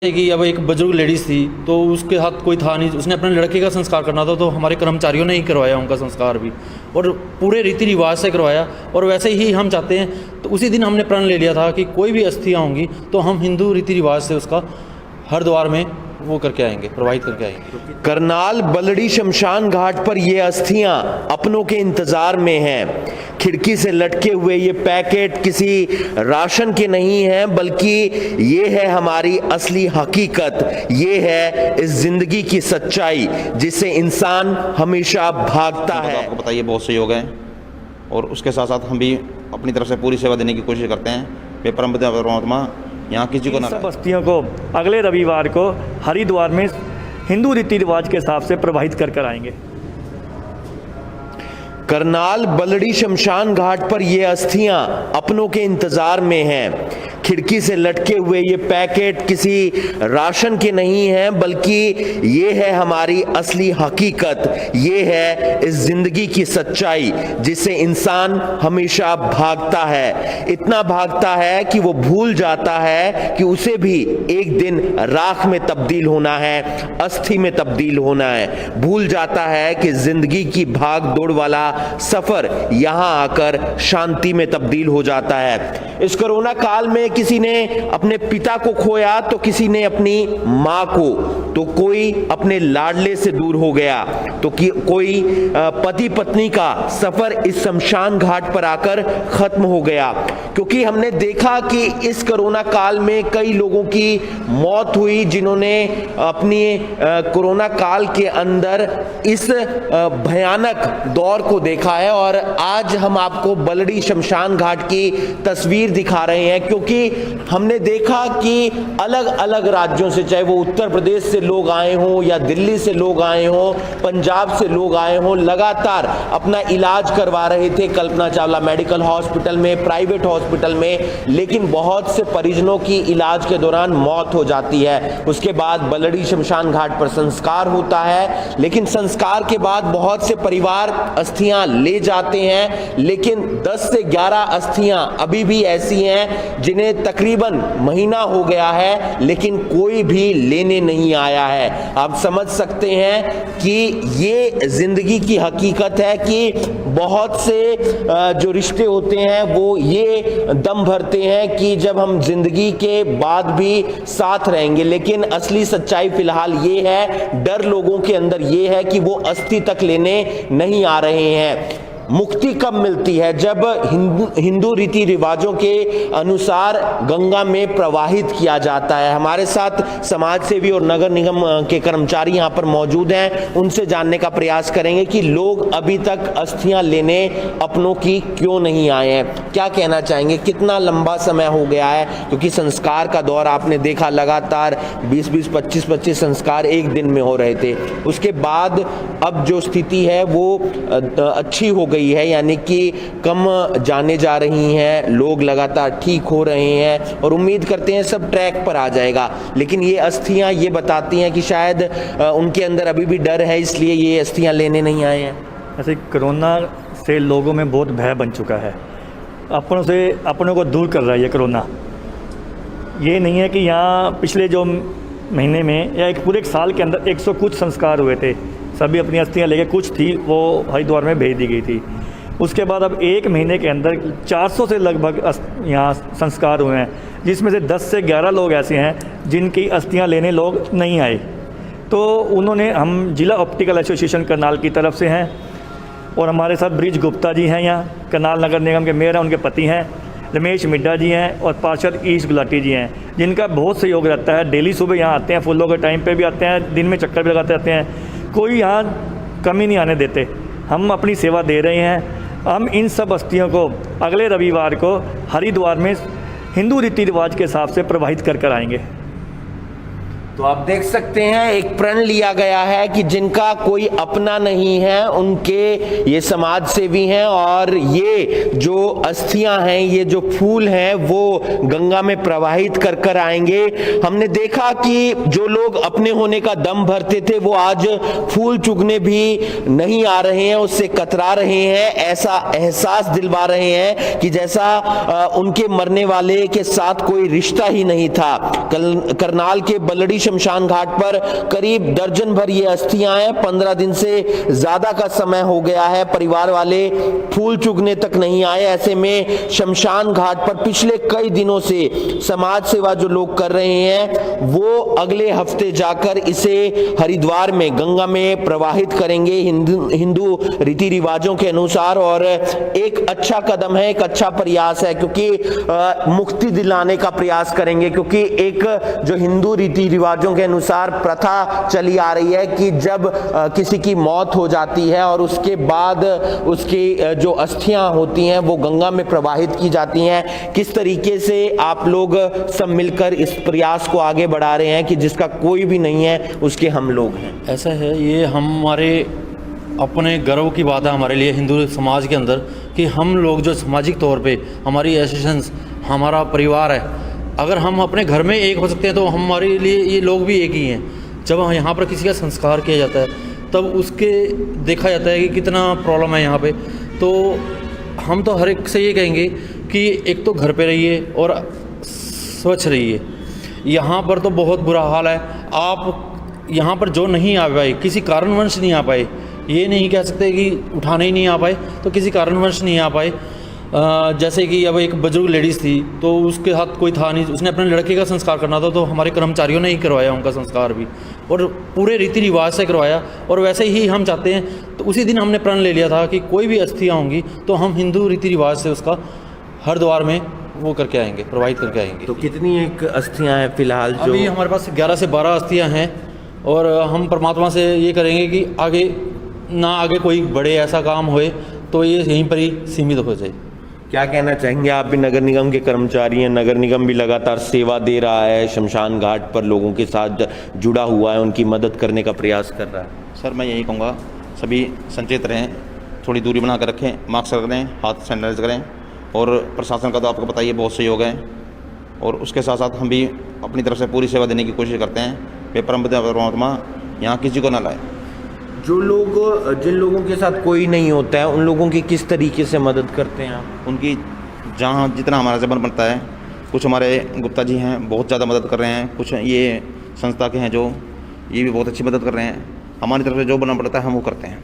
कि अब एक बुजुर्ग लेडीज़ थी तो उसके हाथ कोई था नहीं, उसने अपने लड़के का संस्कार करना था तो हमारे कर्मचारियों ने ही करवाया उनका संस्कार भी, और पूरे रीति रिवाज से करवाया। और वैसे ही हम चाहते हैं, तो उसी दिन हमने प्रण ले लिया था कि कोई भी अस्थियाँ होंगी तो हम हिंदू रीति रिवाज से उसका हरिद्वार में वो करके आएंगे, प्रवाहित करके आएंगे। करनाल बलड़ी शमशान घाट पर ये अस्थियां अपनों के इंतजार में हैं। खिड़की से लटके हुए ये पैकेट किसी राशन के नहीं हैं, बल्कि ये है हमारी असली हकीकत, ये है इस जिंदगी की सच्चाई जिससे इंसान हमेशा भागता है। आपको बताइए बहुत सहयोग है, और उसके साथ साथ हम भी अपनी तरफ से पूरी सेवा देने की कोशिश करते हैं। वे परम पिता परमात्मा यहाँ किसी को ना सब बस्तियों को अगले रविवार को हरिद्वार में हिंदू रीति रिवाज के हिसाब से प्रवाहित कर आएंगे। करनाल बलड़ी शमशान घाट पर ये अस्थियां अपनों के इंतजार में हैं। खिड़की से लटके हुए ये पैकेट किसी राशन के नहीं हैं, बल्कि ये है हमारी असली हकीकत, ये है इस जिंदगी की सच्चाई जिससे इंसान हमेशा भागता है। इतना भागता है कि वो भूल जाता है कि उसे भी एक दिन राख में तब्दील होना है, अस्थि में तब्दील होना है। भूल जाता है कि जिंदगी की भाग दौड़ वाला सफर यहां आकर शांति में तब्दील हो जाता है। इस कोरोना काल में किसी ने अपने पिता को खोया, तो किसी ने अपनी मां को, तो कोई अपने लाडले से दूर हो गया, तो कोई पति पत्नी का सफर इस शमशान घाट पर आकर खत्म हो गया। क्योंकि हमने देखा कि इस कोरोना काल में कई लोगों की मौत हुई जिन्होंने अपनी कोरोना काल के अंदर इस भयानक दौर को देखा है। और आज हम आपको बलड़ी शमशान घाट की तस्वीर दिखा रहे हैं, क्योंकि हमने देखा कि अलग अलग राज्यों से, चाहे वो उत्तर प्रदेश से लोग आए हों या दिल्ली से लोग आए हों, पंजाब से लोग आए हों, लगातार अपना इलाज करवा रहे थे कल्पना चावला मेडिकल हॉस्पिटल में, प्राइवेट हॉस्पिटल में। लेकिन बहुत से परिजनों की इलाज के दौरान मौत हो जाती है। उसके बाद बलड़ी शमशान घाट पर संस्कार होता है, लेकिन संस्कार के बाद बहुत से परिवार अस्थियां ले जाते हैं, लेकिन 10 से 11 अस्थियां अभी भी ऐसी हैं जिन्हें तकरीबन महीना हो गया है, लेकिन कोई भी लेने नहीं आया है। आप समझ सकते हैं कि ये जिंदगी की हकीकत है कि बहुत से जो रिश्ते होते हैं वो ये दम भरते हैं कि जब हम जिंदगी के बाद भी साथ रहेंगे, लेकिन असली सच्चाई फिलहाल ये है, डर लोगों के अंदर ये है कि वो अस्थि तक लेने नहीं आ रहे हैं। मुक्ति कब मिलती है? जब हिंदू रीति रिवाजों के अनुसार गंगा में प्रवाहित किया जाता है। हमारे साथ समाज सेवी और नगर निगम के कर्मचारी यहाँ पर मौजूद हैं, उनसे जानने का प्रयास करेंगे कि लोग अभी तक अस्थियां लेने अपनों की क्यों नहीं आए हैं। क्या कहना चाहेंगे, कितना लंबा समय हो गया है? क्योंकि संस्कार का दौर आपने देखा, लगातार 20-20, 25-25 संस्कार एक दिन में हो रहे थे। उसके बाद अब जो स्थिति है वो अच्छी हो गई है, यानी कि कम जाने जा रही हैं, लोग लगातार ठीक हो रहे हैं और उम्मीद करते हैं सब ट्रैक पर आ जाएगा। लेकिन ये अस्थियां ये बताती हैं कि शायद उनके अंदर अभी भी डर है, इसलिए ये अस्थियां लेने नहीं आए हैं। ऐसे कोरोना से लोगों में बहुत भय बन चुका है, अपनों को दूर कर रहा है ये कोरोना। ये नहीं है कि यहाँ पिछले जो महीने में या पूरे एक साल के अंदर 100 कुछ संस्कार हुए थे, सभी अपनी अस्थियां लेके, कुछ थी वो हरिद्वार में भेज दी गई थी। उसके बाद अब एक महीने के अंदर 400 से लगभग यहाँ संस्कार हुए हैं, जिसमें से 10 से 11 लोग ऐसे हैं जिनकी अस्थियां लेने लोग नहीं आए। तो उन्होंने, हम जिला ऑप्टिकल एसोसिएशन करनाल की तरफ से हैं, और हमारे साथ ब्रिज गुप्ता जी हैं, यहाँ करनाल नगर निगम के मेयर हैं, उनके पति हैं, रमेश मिड्डा जी हैं, और पार्षद ईश गुलाटी जी हैं, जिनका बहुत सहयोग रहता है। डेली सुबह यहाँ आते हैं, फूलों के टाइम पे भी आते हैं, दिन में चक्कर भी लगाते रहते हैं, कोई यहाँ कमी नहीं आने देते। हम अपनी सेवा दे रहे हैं। हम इन सब अस्थियों को अगले रविवार को हरिद्वार में हिंदू रीति रिवाज के हिसाब से प्रवाहित कर आएंगे। तो आप देख सकते हैं एक प्रण लिया गया है कि जिनका कोई अपना नहीं है उनके ये समाज सेवी हैं, और ये जो अस्थियां हैं, ये जो फूल हैं, वो गंगा में प्रवाहित कर कर आएंगे। हमने देखा कि जो लोग अपने होने का दम भरते थे वो आज फूल चुगने भी नहीं आ रहे हैं, उससे कतरा रहे हैं, ऐसा एहसास दिलवा रहे हैं कि जैसा उनके मरने वाले के साथ कोई रिश्ता ही नहीं था। करनाल के बलड़ी शमशान घाट पर करीब दर्जन भर ये अस्थियां हैं। 15 दिन से ज्यादा का समय हो गया है, परिवार वाले फूल चुगने तक नहीं आए। ऐसे में शमशान घाट पर पिछले कई दिनों से समाज सेवा जो लोग कर रहे हैं वो अगले हफ्ते जाकर इसे हरिद्वार में गंगा में प्रवाहित करेंगे हिंदू रीति रिवाजों के अनुसार। और एक अच्छा कदम है, एक अच्छा प्रयास है, क्योंकि मुक्ति दिलाने का प्रयास करेंगे। क्योंकि एक जो हिंदू रीति रिवाजों के अनुसार प्रथा चली आ रही है कि जब किसी की मौत हो जाती है और उसके बाद उसकी जो अस्थियां होती हैं वो गंगा में प्रवाहित की जाती हैं। किस तरीके से आप लोग सब मिलकर इस प्रयास को आगे बढ़ा रहे हैं कि जिसका कोई भी नहीं है उसके हम लोग हैं? ऐसा है, ये हमारे अपने गर्व की बात है हमारे लिए हिंदू समाज के अंदर कि हम लोग जो सामाजिक तौर पे हमारी एसोसिएशंस, हमारा परिवार है, अगर हम अपने घर में एक हो सकते हैं तो हमारे लिए ये लोग भी एक ही हैं। जब यहाँ पर किसी का संस्कार किया जाता है तब उसके देखा जाता है कि कितना प्रॉब्लम है यहाँ पे। तो हम तो हर एक से ये कहेंगे कि एक तो घर पे रहिए और स्वच्छ रहिए। यहाँ पर तो बहुत बुरा हाल है। आप यहाँ पर जो नहीं आ पाए, किसी कारणवश नहीं आ पाए, ये नहीं कह सकते कि उठाने ही नहीं आ पाए, तो किसी कारणवश नहीं आ पाए। जैसे कि अब एक बुजुर्ग लेडीज़ थी तो उसके हाथ कोई था नहीं, उसने अपने लड़के का संस्कार करना था, तो हमारे कर्मचारियों ने ही करवाया उनका संस्कार भी, और पूरे रीति रिवाज से करवाया। और वैसे ही हम चाहते हैं, तो उसी दिन हमने प्रण ले लिया था कि कोई भी अस्थियाँ होंगी तो हम हिंदू रीति रिवाज से उसका हरिद्वार में वो करके आएंगे, प्रवाहित करके आएंगे। तो कितनी एक अस्थियां हैं फिलहाल? जो अभी हमारे पास 11 से 12 अस्थियाँ हैं, और हम परमात्मा से ये करेंगे कि आगे कोई बड़े ऐसा काम होए तो ये यहीं पर ही सीमित हो जाए। क्या कहना चाहेंगे? आप भी नगर निगम के कर्मचारी हैं, नगर निगम भी लगातार सेवा दे रहा है, शमशान घाट पर लोगों के साथ जुड़ा हुआ है, उनकी मदद करने का प्रयास कर रहा है। सर मैं यही कहूँगा, सभी संचेत रहें, थोड़ी दूरी बना कर रखें, मास्क रखें, हाथ सैनिटाइज करें, और प्रशासन का तो आपको बताइए बहुत सहयोग है। और उसके साथ साथ हम भी अपनी तरफ से पूरी सेवा देने की कोशिश करते हैं। वे परमात्मा यहाँ किसी को ना लाए। जिन लोगों के साथ कोई नहीं होता है उन लोगों की किस तरीके से मदद करते हैं आप? उनकी जहाँ जितना हमारा जबन बनता है, कुछ हमारे गुप्ता जी हैं बहुत ज़्यादा मदद कर रहे हैं, कुछ ये संस्था के हैं जो ये भी बहुत अच्छी मदद कर रहे हैं। हमारी तरफ से जो बनना पड़ता है हम वो करते हैं।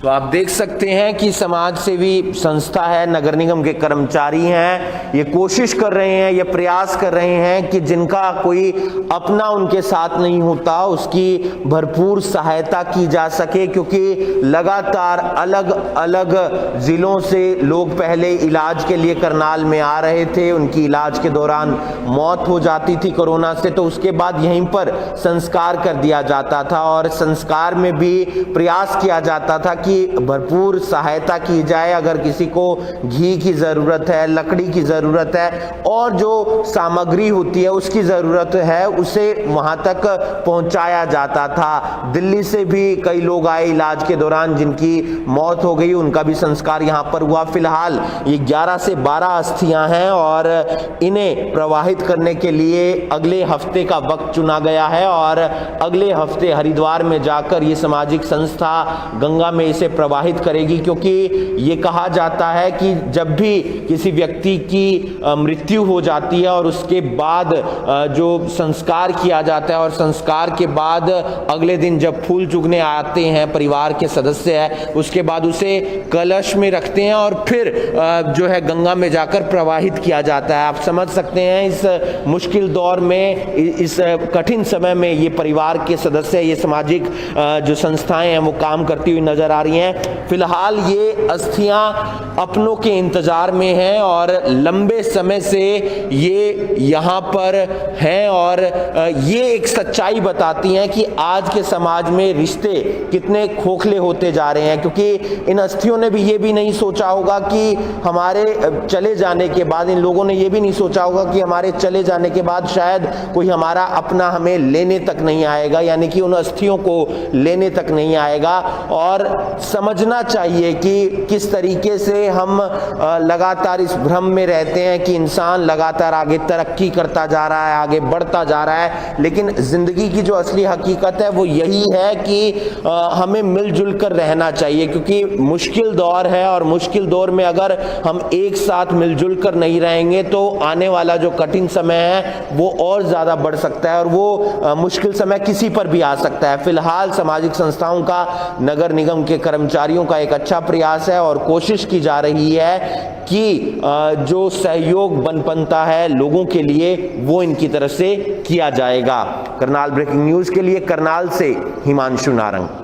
तो आप देख सकते हैं कि समाज सेवी संस्था है, नगर निगम के कर्मचारी हैं, ये कोशिश कर रहे हैं, ये प्रयास कर रहे हैं कि जिनका कोई अपना उनके साथ नहीं होता उसकी भरपूर सहायता की जा सके। क्योंकि लगातार अलग अलग जिलों से लोग पहले इलाज के लिए करनाल में आ रहे थे, उनकी इलाज के दौरान मौत हो जाती थी कोरोना से, तो उसके बाद यहीं पर संस्कार कर दिया जाता था, और संस्कार में भी प्रयास किया जाता था कि भरपूर सहायता की जाए। अगर किसी को घी की ज़रूरत है, लकड़ी की ज़रूरत है, और जो सामग्री होती है उसकी ज़रूरत है, उसे वहाँ तक पहुँचाया जाता था। दिल्ली से भी कई लोग आए इलाज के दौरान जिनकी मौत हो गई, उनका भी संस्कार यहाँ पर हुआ। फिलहाल ये 11 से 12 अस्थियाँ हैं और इन्हें प्रवाहित करने के लिए अगले हफ्ते का वक्त चुना गया है, और अगले हफ्ते हरिद्वार में जाकर ये सामाजिक संस्था गंगा में इसे प्रवाहित करेगी। क्योंकि ये कहा जाता है कि जब भी किसी व्यक्ति की मृत्यु हो जाती है और उसके बाद जो संस्कार किया जाता है, और संस्कार के बाद अगले दिन जब फूल चुगने आते हैं परिवार के सदस्य है, उसके बाद उसे कलश में रखते हैं और फिर जो है गंगा में जाकर प्रवाहित किया जाता है। आप समझ सकते हैं इस मुश्किल दौर में, इस कठिन समय में ये परिवार के सदस्य, ये सामाजिक जो संस्थाएं हैं वो काम करती हुई नजर आ रही रही हैं। फिलहाल ये अस्थियां अपनों के इंतजार में हैं और लंबे समय से ये यहाँ पर हैं और ये एक सच्चाई बताती हैं कि आज के समाज में रिश्ते कितने खोखले होते जा रहे हैं, क्योंकि इन अस्थियों ने भी ये भी नहीं सोचा होगा कि हमारे चले जाने के बाद, इन लोगों ने ये भी नहीं सोचा होगा कि हमारे चले जाने के बाद शायद कोई हमारा अपना हमें लेने तक नहीं आएगा, यानी कि उन अस्थियों को लेने तक नहीं आएगा। और समझना चाहिए कि किस तरीके से हम लगातार इस भ्रम में रहते हैं कि इंसान लगातार आगे तरक्की करता जा रहा है, आगे बढ़ता जा रहा है, लेकिन जिंदगी की जो असली हकीकत है वो यही है कि हमें मिलजुल कर रहना चाहिए, क्योंकि मुश्किल दौर है और मुश्किल दौर में अगर हम एक साथ मिलजुल कर नहीं रहेंगे तो आने वाला जो कठिन समय है वो और ज़्यादा बढ़ सकता है और वो मुश्किल समय किसी पर भी आ सकता है। फिलहाल सामाजिक संस्थाओं का, नगर निगम के कर्मचारियों का एक अच्छा प्रयास है और कोशिश की जा रही है कि जो सहयोग बन बनता है लोगों के लिए वो इनकी तरफ से किया जाएगा। करनाल ब्रेकिंग न्यूज़ के लिए करनाल से हिमांशु नारंग।